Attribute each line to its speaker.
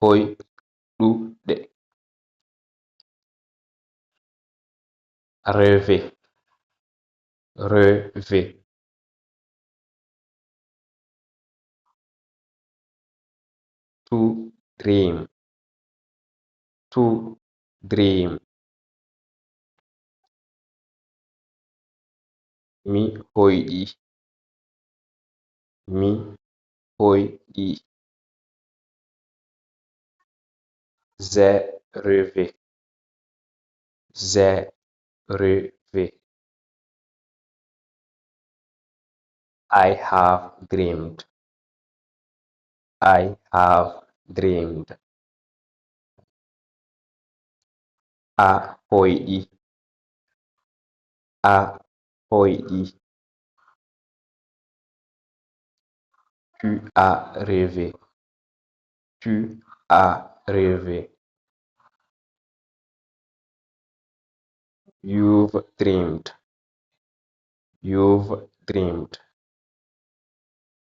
Speaker 1: Hoyɗuɗe. Rêver, rêver. To dream, to dream. Mi hoyɗi, mi hoyɗi. J'ai rêvé, j'ai rêvé. I have dreamed, I have dreamed. A hoyɗi, a hoyɗi. Tu as rêvé, tu as rêvé. You've dreamed, you've dreamed.